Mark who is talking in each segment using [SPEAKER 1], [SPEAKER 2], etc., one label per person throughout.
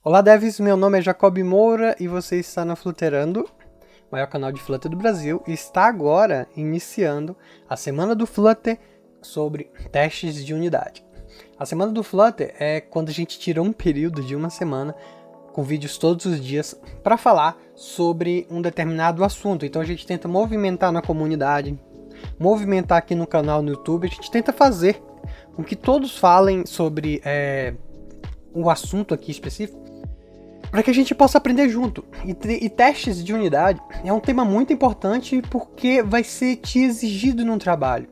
[SPEAKER 1] Olá devs, meu nome é Jacob Moura e você está na Flutterando, o maior canal de Flutter do Brasil, e está agora iniciando a Semana do Flutter sobre testes de unidade. A Semana do Flutter é quando a gente tira um período de uma semana com vídeos todos os dias para falar sobre um determinado assunto. Então a gente tenta movimentar na comunidade, movimentar aqui no canal no YouTube, a gente tenta fazer com que todos falem sobre o assunto aqui específico, para que a gente possa aprender junto. E testes de unidade é um tema muito importante porque vai ser te exigido num trabalho.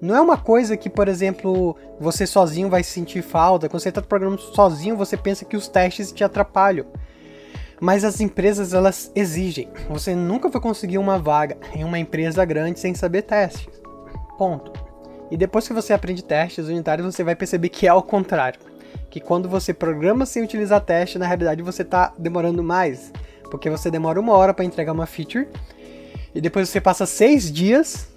[SPEAKER 1] Não é uma coisa que, por exemplo, você sozinho vai sentir falta. Quando você está programando sozinho, você pensa que os testes te atrapalham. Mas as empresas, elas exigem. Você nunca vai conseguir uma vaga em uma empresa grande sem saber testes. Ponto. E depois que você aprende testes unitários, você vai perceber que é ao contrário. Que quando você programa sem utilizar teste, na realidade você está demorando mais. Porque você demora 1 hora para entregar uma feature, e depois você passa 6 dias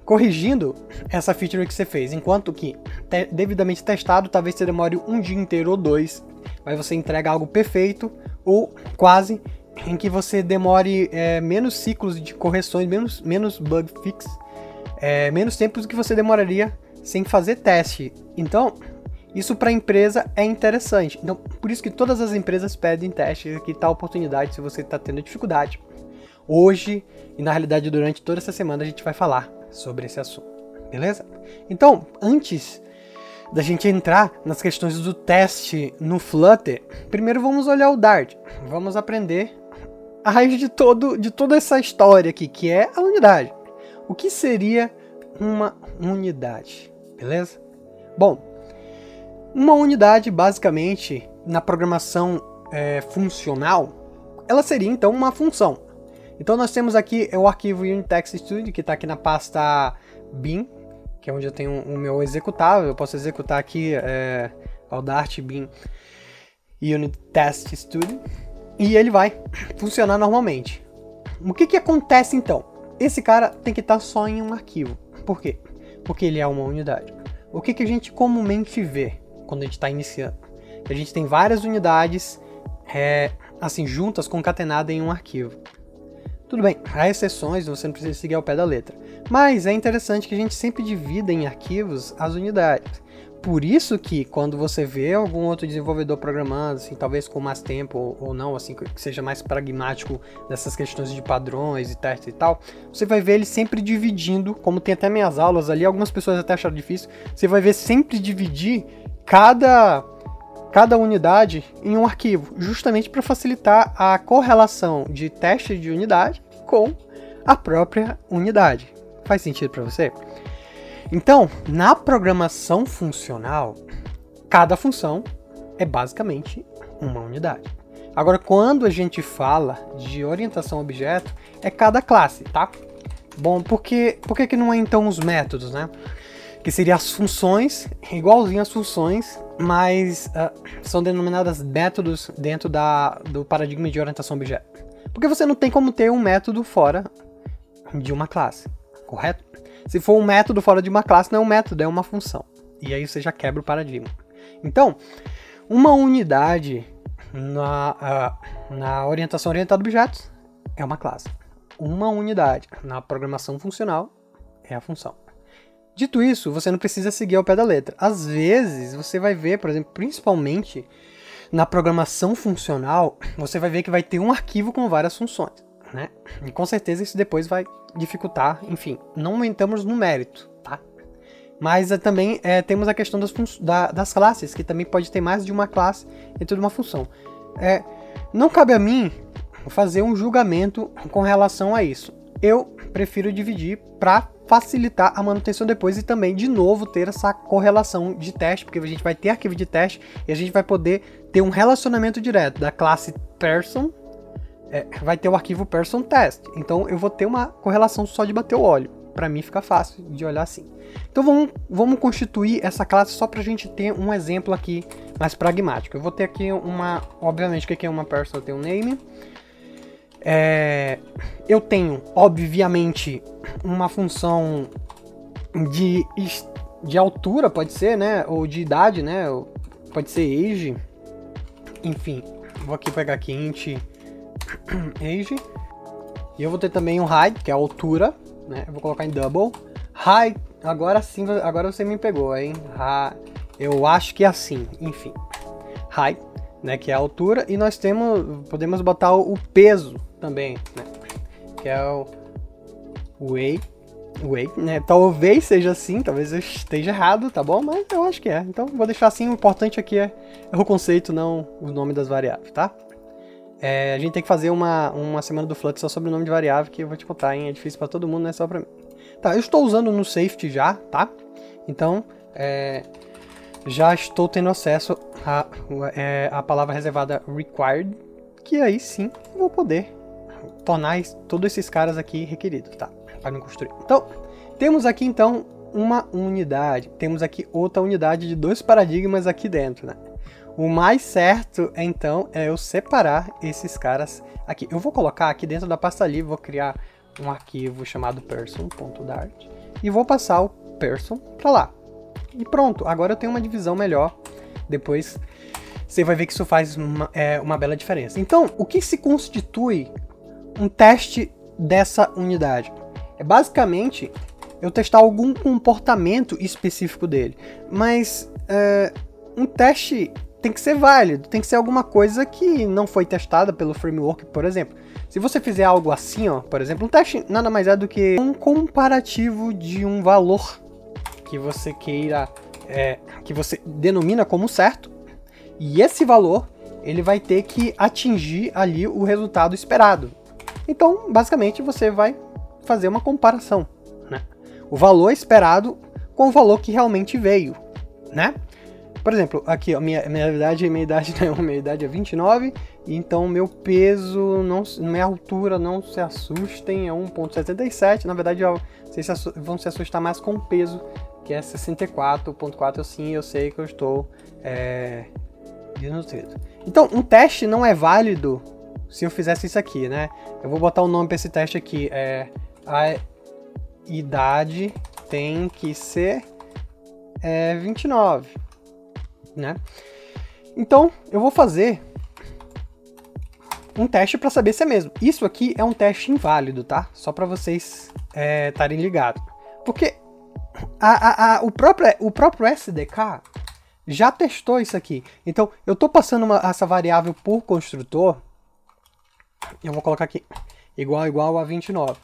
[SPEAKER 1] corrigindo essa feature que você fez. Enquanto que, devidamente testado, talvez você demore 1 dia inteiro ou 2. Mas você entrega algo perfeito, ou quase, em que você demore menos ciclos de correções, menos bug fix, menos tempo do que você demoraria sem fazer teste. Então, isso para a empresa é interessante. Então, por isso que todas as empresas pedem testes aqui, tá a oportunidade se você está tendo dificuldade. Hoje, e na realidade durante toda essa semana, a gente vai falar sobre esse assunto, beleza? Então, antes da gente entrar nas questões do teste no Flutter, primeiro vamos olhar o Dart. Vamos aprender a raiz de toda essa história aqui, que é a unidade. O que seria uma unidade, beleza? Bom, uma unidade, basicamente, na programação funcional, ela seria, então, uma função. Então, nós temos aqui o arquivo Unitext Studio, que está aqui na pasta bin, que é onde eu tenho o meu executável. Eu posso executar aqui o Dart bin Unitext Studio, e ele vai funcionar normalmente. O que acontece, então? Esse cara tem que estar só em um arquivo. Por quê? Porque ele é uma unidade. O que a gente comumente vê quando a gente está iniciando? A gente tem várias unidades assim, juntas, concatenadas em um arquivo. Tudo bem, há exceções, você não precisa seguir ao pé da letra. Mas é interessante que a gente sempre divida em arquivos as unidades. Por isso que quando você vê algum outro desenvolvedor programando, assim, talvez com mais tempo ou não, assim, que seja mais pragmático dessas questões de padrões e testes e tal, você vai ver ele sempre dividindo, como tem até minhas aulas ali, algumas pessoas até acharam difícil, você vai ver sempre dividir cada unidade em um arquivo, justamente para facilitar a correlação de teste de unidade com a própria unidade. Faz sentido para você? Então, na programação funcional, cada função é basicamente uma unidade. Agora, quando a gente fala de orientação a objeto, é cada classe, tá? Bom, por que não é então os métodos, né? Que seriam as funções, igualzinho às funções, mas são denominadas métodos dentro do paradigma de orientação a objeto. Porque você não tem como ter um método fora de uma classe, correto? Se for um método fora de uma classe, não é um método, é uma função. E aí você já quebra o paradigma. Então, uma unidade na orientação orientada a objetos é uma classe. Uma unidade na programação funcional é a função. Dito isso, você não precisa seguir ao pé da letra. Às vezes, você vai ver, por exemplo, principalmente na programação funcional, você vai ver que vai ter um arquivo com várias funções, né? E com certeza isso depois vai dificultar, enfim, não entramos no mérito, tá? Mas também temos a questão das classes, que também pode ter mais de uma classe dentro de uma função. Não cabe a mim fazer um julgamento com relação a isso. Eu prefiro dividir para facilitar a manutenção depois e também, de novo, ter essa correlação de teste, porque a gente vai ter arquivo de teste e a gente vai poder ter um relacionamento direto da classe person, vai ter o arquivo person test. Então eu vou ter uma correlação só de bater o olho. Para mim fica fácil de olhar assim. Então vamos constituir essa classe só para a gente ter um exemplo aqui mais pragmático. Eu vou ter aqui obviamente, o que é uma person? Eu tenho um name. Eu tenho, obviamente, uma função de altura, pode ser, né? Ou de idade, né? Pode ser age. Enfim, vou aqui pegar aqui int age. E eu vou ter também um height, que é a altura, né? Eu vou colocar em double. Height, agora sim, agora você me pegou, hein? Eu acho que é assim, enfim. Height, né? Que é a altura. E nós podemos botar o peso também, né? Que é o weight, né? Talvez seja assim, talvez eu esteja errado, tá bom? Mas eu acho que é. Então vou deixar assim, o importante aqui é o conceito, não o nome das variáveis, tá? A gente tem que fazer uma semana do Flutter só sobre o nome de variável, que eu vou te contar, hein? É difícil pra todo mundo, não é só pra mim. Tá, eu estou usando no safety já, tá? Então, já estou tendo acesso a palavra reservada required, que aí sim eu vou poder tornar todos esses caras aqui requeridos, tá? Para me construir. Então, temos aqui então uma unidade, temos aqui outra unidade de 2 paradigmas aqui dentro, né? O mais certo, então, é eu separar esses caras aqui. Eu vou colocar aqui dentro da pasta livre, vou criar um arquivo chamado person.dart e vou passar o person para lá. E pronto, agora eu tenho uma divisão melhor. Depois você vai ver que isso faz uma bela diferença. Então, o que se constitui um teste dessa unidade? É basicamente eu testar algum comportamento específico dele. Mas um teste tem que ser válido, tem que ser alguma coisa que não foi testada pelo framework, por exemplo. Se você fizer algo assim, ó, por exemplo, um teste nada mais é do que um comparativo de um valor que você queira, que você denomina como certo, e esse valor ele vai ter que atingir ali o resultado esperado. Então, basicamente, você vai fazer uma comparação, né? O valor esperado com o valor que realmente veio, né? Por exemplo, aqui, ó, minha idade é 29, então meu peso, minha altura, não se assustem, é 1,77. Na verdade, vocês vão se assustar mais com o peso, que é 64,4. Sim, eu sei que eu estou desnutrido. Então, um teste não é válido se eu fizesse isso aqui, né? Eu vou botar o nome para esse teste aqui, a idade tem que ser 29. Né? Então, eu vou fazer um teste para saber se é mesmo. Isso aqui é um teste inválido, tá? Só para vocês estarem ligados. Porque o próprio SDK já testou isso aqui. Então, eu estou passando essa variável por construtor. Eu vou colocar aqui igual a 29,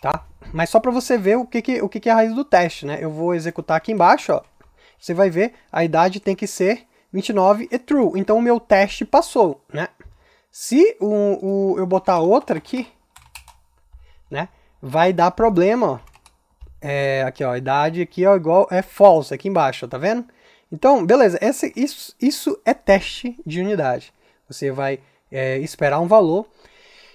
[SPEAKER 1] tá? Mas só para você ver o que é a raiz do teste, né? Eu vou executar aqui embaixo, ó. Você vai ver, a idade tem que ser 29 e true. Então o meu teste passou, né? Se eu botar outra aqui, né? Vai dar problema, ó. Aqui, ó, a idade aqui ó, igual false aqui embaixo, ó, tá vendo? Então, beleza, isso é teste de unidade. Você vai esperar um valor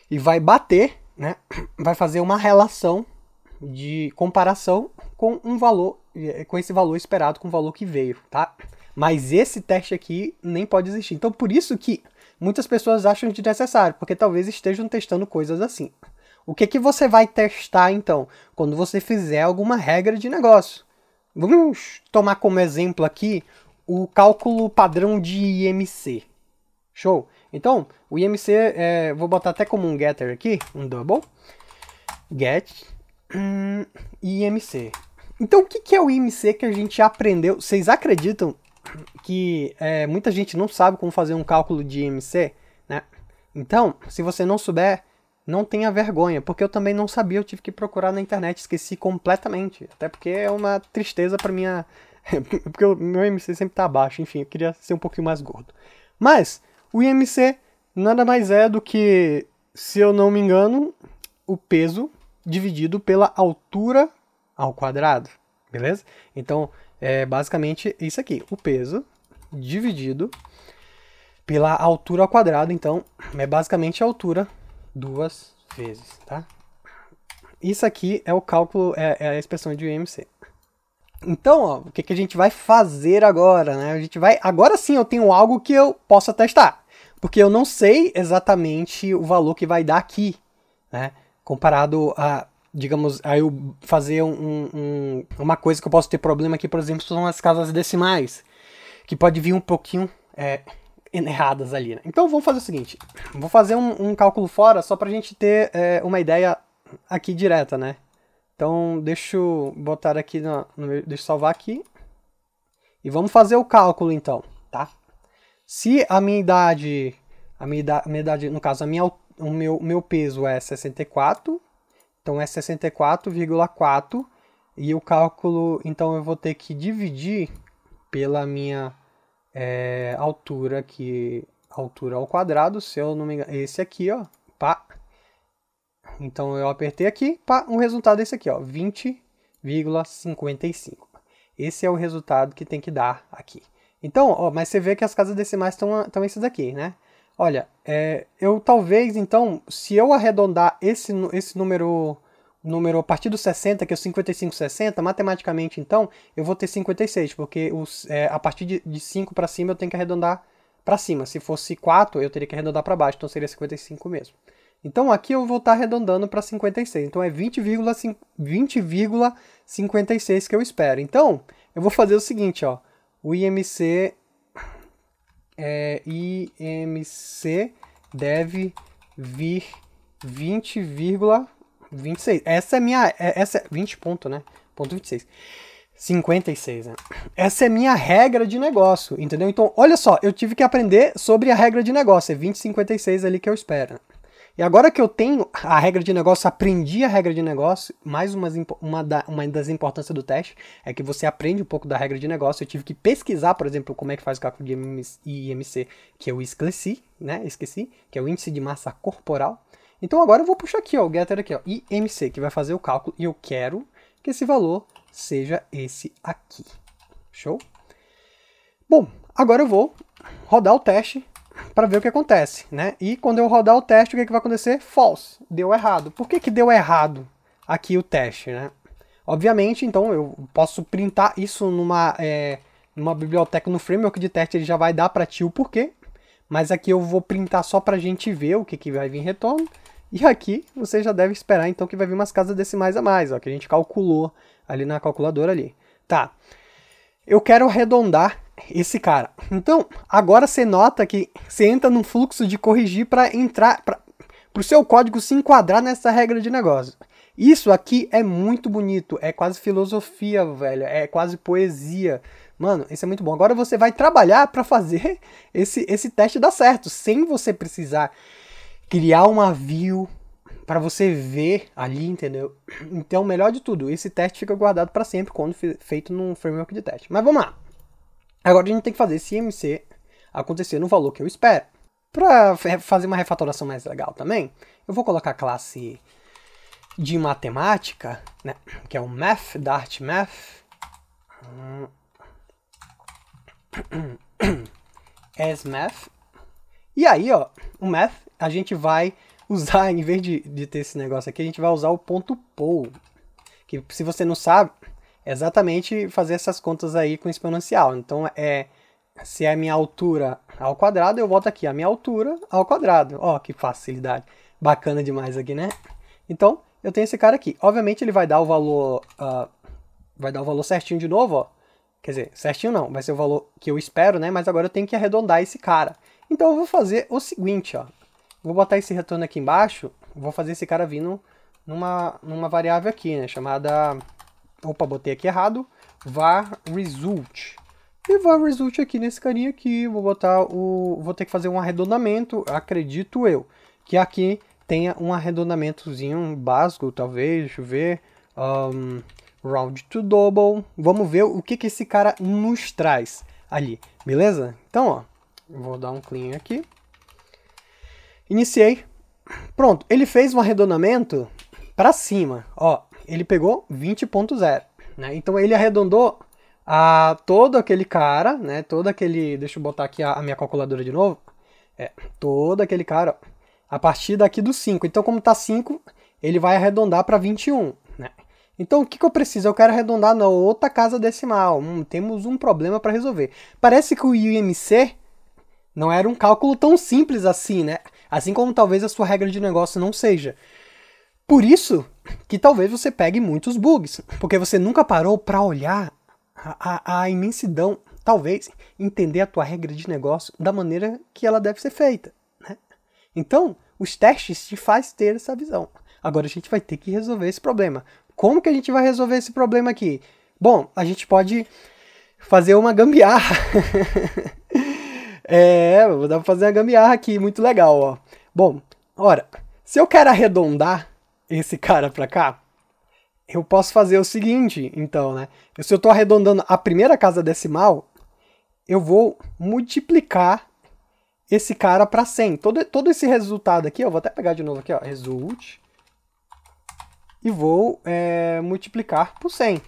[SPEAKER 1] e vai bater, né? Vai fazer uma relação de comparação com um valor, com esse valor esperado com o valor que veio, tá? Mas esse teste aqui nem pode existir. Então, por isso que muitas pessoas acham desnecessário, porque talvez estejam testando coisas assim. O que você vai testar, então, quando você fizer alguma regra de negócio? Vamos tomar como exemplo aqui o cálculo padrão de IMC. Show? Então, o IMC, vou botar até como um getter aqui, um double, get IMC. Então, o que é o IMC que a gente aprendeu? Vocês acreditam que muita gente não sabe como fazer um cálculo de IMC, né? Então, se você não souber, não tenha vergonha, porque eu também não sabia, eu tive que procurar na internet, esqueci completamente. Até porque é uma tristeza para minha... porque o meu IMC sempre tá baixo, enfim, eu queria ser um pouquinho mais gordo. Mas, o IMC nada mais é do que, se eu não me engano, o peso dividido pela altura ao quadrado, beleza? Então, é basicamente isso aqui, o peso dividido pela altura ao quadrado, então, é basicamente a altura 2 vezes, tá? Isso aqui é o cálculo, é a expressão de IMC. Então, ó, o que a gente vai fazer agora, né? Agora sim eu tenho algo que eu possa testar, porque eu não sei exatamente o valor que vai dar aqui, né? Comparado a, digamos, a eu fazer uma coisa que eu posso ter problema aqui, por exemplo, são as casas decimais, que pode vir um pouquinho erradas ali, né? Então vamos fazer o seguinte, vou fazer um cálculo fora só pra gente ter uma ideia aqui direta, né? Então deixa eu botar aqui, deixa eu salvar aqui. E vamos fazer o cálculo então, tá? Se a minha idade, no caso, o meu peso é 64, então é 64,4, e o cálculo, então eu vou ter que dividir pela minha altura aqui, altura ao quadrado, se eu não me engano, esse aqui, ó, pá. Então eu apertei aqui, pá, o resultado é esse aqui, ó, 20,55. Esse é o resultado que tem que dar aqui. Então, ó, mas você vê que as casas decimais estão esses aqui, né? Olha, eu talvez, então, se eu arredondar esse número a partir do 60, que é o 55,60, matematicamente, então, eu vou ter 56, porque a partir de 5 para cima eu tenho que arredondar para cima. Se fosse 4, eu teria que arredondar para baixo, então seria 55 mesmo. Então aqui eu vou estar arredondando para 56, então é 20,56 que eu espero. Então, eu vou fazer o seguinte, ó, o IMC deve vir 20,26. Essa é 20 ponto, né? Ponto 26. 56, né? Essa é minha regra de negócio, entendeu? Então, olha só, eu tive que aprender sobre a regra de negócio, é 20,56 ali que eu espero. E agora que eu tenho a regra de negócio, aprendi a regra de negócio, mais uma das importâncias do teste é que você aprende um pouco da regra de negócio. Eu tive que pesquisar, por exemplo, como é que faz o cálculo de IMC, que eu esqueci, que é o índice de massa corporal. Então agora eu vou puxar aqui, ó, o getter aqui, ó, IMC, que vai fazer o cálculo, e eu quero que esse valor seja esse aqui. Show? Bom, agora eu vou rodar o teste para ver o que acontece, né? E quando eu rodar o teste, o que vai acontecer? False, deu errado. Por que deu errado aqui o teste, né? Obviamente, então, eu posso printar isso numa biblioteca, no framework de teste, ele já vai dar para ti o porquê, mas aqui eu vou printar só para a gente ver o que vai vir em retorno, e aqui você já deve esperar, então, que vai vir umas casas decimais a mais, ó, que a gente calculou ali na calculadora ali. Tá, eu quero arredondar esse cara. Então, agora você nota que você entra num fluxo de corrigir para entrar, para o seu código se enquadrar nessa regra de negócio. Isso aqui é muito bonito, é quase filosofia, velho, é quase poesia. Mano, isso é muito bom. Agora você vai trabalhar para fazer esse teste dar certo, sem você precisar criar uma view para você ver ali, entendeu? Então, melhor de tudo, esse teste fica guardado para sempre quando feito num framework de teste. Mas vamos lá. Agora a gente tem que fazer esse IMC acontecer no valor que eu espero. Para fazer uma refatoração mais legal também, eu vou colocar a classe de matemática, né, que é o math, Dart Math. As math. E aí, ó, o math a gente vai usar, em vez de ter esse negócio aqui, a gente vai usar o ponto .pol. Que, se você não sabe, é exatamente fazer essas contas aí com exponencial. Então, se é a minha altura ao quadrado, eu boto aqui a minha altura ao quadrado. Ó, que facilidade. Bacana demais aqui, né? Então, eu tenho esse cara aqui. Obviamente, ele vai dar o valor certinho de novo, ó. Quer dizer, certinho não, vai ser o valor que eu espero, né? Mas agora eu tenho que arredondar esse cara. Então, eu vou fazer o seguinte, ó. Vou botar esse retorno aqui embaixo, vou fazer esse cara vindo numa variável aqui, né? Chamada... Opa, botei aqui errado. Var result. E var result aqui nesse carinha aqui, vou ter que fazer um arredondamento, acredito eu, que aqui tenha um arredondamentozinho básico, talvez, deixa eu ver, round to double, vamos ver o que esse cara nos traz ali, beleza? Então, ó, vou dar um clean aqui, iniciei, pronto, ele fez um arredondamento para cima, ó, ele pegou 20.0, né? Então ele arredondou a todo aquele cara, né? Todo aquele, deixa eu botar aqui a minha calculadora de novo, todo aquele cara, ó, a partir daqui do 5. Então, como tá 5, ele vai arredondar para 21, né? Então, o que eu preciso? Eu quero arredondar na outra casa decimal. Temos um problema para resolver. Parece que o IMC não era um cálculo tão simples assim, né? Assim como talvez a sua regra de negócio não seja. Por isso que talvez você pegue muitos bugs, porque você nunca parou para olhar a imensidão talvez, entender a tua regra de negócio da maneira que ela deve ser feita, né? Então, os testes te fazem ter essa visão. Agora a gente vai ter que resolver esse problema. Como que a gente vai resolver esse problema aqui? Bom, a gente pode fazer uma gambiarra. Vou dar pra fazer uma gambiarra aqui, muito legal, ó. Bom, ora, se eu quero arredondar esse cara pra cá, eu posso fazer o seguinte, então, né? Se eu tô arredondando a primeira casa decimal, eu vou multiplicar esse cara para 100. Todo esse resultado aqui, eu vou até pegar de novo aqui, ó, result, e vou multiplicar por 100.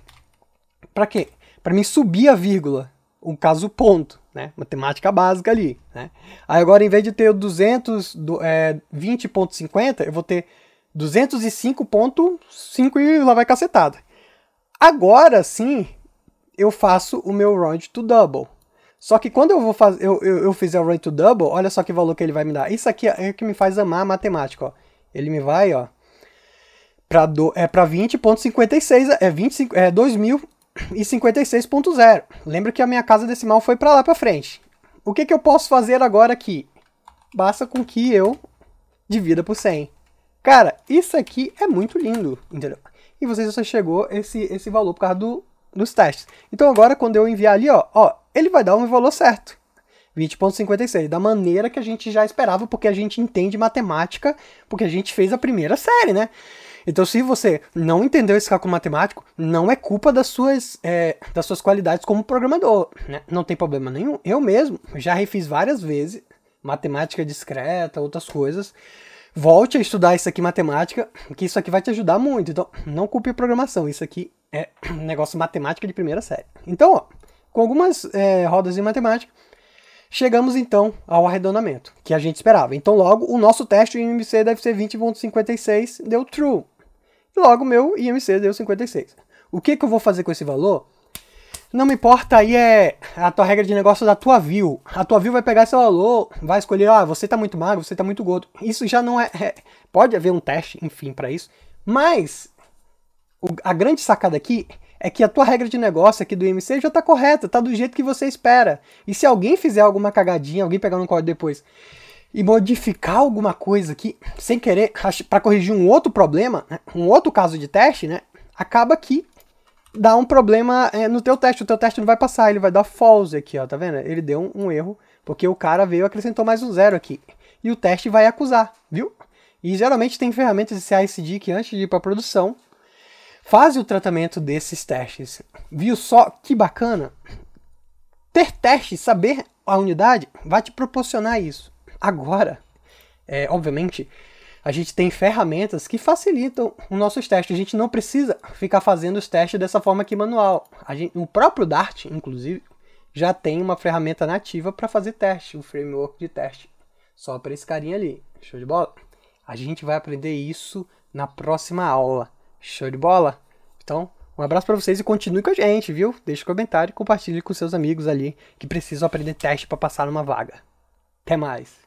[SPEAKER 1] Para quê? Para mim subir a vírgula, o caso ponto, né? Matemática básica ali, né? Aí agora, em vez de ter o 220.50, eu vou ter 205.5 e lá vai cacetada. Agora sim, eu faço o meu round to double. Só que quando eu vou fazer, eu fizer o round to double, olha só que valor que ele vai me dar. Isso aqui é o que me faz amar a matemática, ó. Ele me vai, ó, para 20.56, 2056.0. Lembra que a minha casa decimal foi para lá para frente. O que eu posso fazer agora aqui? Basta com que eu divida por 100. Cara, isso aqui é muito lindo, entendeu? E você só chegou esse valor por causa dos testes. Então agora, quando eu enviar ali, ó, ele vai dar um valor certo. 20.56, da maneira que a gente já esperava, porque a gente entende matemática, porque a gente fez a primeira série, né? Então, se você não entendeu esse cálculo matemático, não é culpa das suas qualidades como programador, né? Não tem problema nenhum. Eu mesmo já refiz várias vezes, matemática discreta, outras coisas. Volte a estudar isso aqui, matemática, que isso aqui vai te ajudar muito. Então, não culpe a programação. Isso aqui é um negócio matemática de primeira série. Então, ó, com algumas rodas de matemática, chegamos então ao arredondamento, que a gente esperava. Então, logo, o nosso teste, o IMC deve ser 20.56, deu true. E logo, o meu IMC deu 56. O que eu vou fazer com esse valor? Não me importa aí a tua regra de negócio da tua view. A tua view vai pegar esse valor, vai escolher, você tá muito magro, você tá muito gordo. Isso já não pode haver um teste, enfim, para isso. Mas a grande sacada aqui é que a tua regra de negócio aqui do IMC já tá correta, tá do jeito que você espera. E se alguém fizer alguma cagadinha, alguém pegar no código depois e modificar alguma coisa aqui, sem querer, para corrigir um outro problema, né, um outro caso de teste, né, acaba que dá um problema no teu teste. O teu teste não vai passar, ele vai dar false aqui, ó, tá vendo? Ele deu um erro, porque o cara veio e acrescentou mais um 0 aqui. E o teste vai acusar, viu? E geralmente tem ferramentas de CI/CD que antes de ir para produção, fazem o tratamento desses testes. Viu só que bacana? Ter teste, saber a unidade, vai te proporcionar isso. Agora, obviamente, a gente tem ferramentas que facilitam os nossos testes. A gente não precisa ficar fazendo os testes dessa forma aqui manual. O próprio Dart, inclusive, já tem uma ferramenta nativa para fazer teste, um framework de teste. Só para esse carinha ali. Show de bola? A gente vai aprender isso na próxima aula. Show de bola? Então, um abraço para vocês e continue com a gente, viu? Deixe um comentário e compartilhe com seus amigos ali que precisam aprender teste para passar numa vaga. Até mais!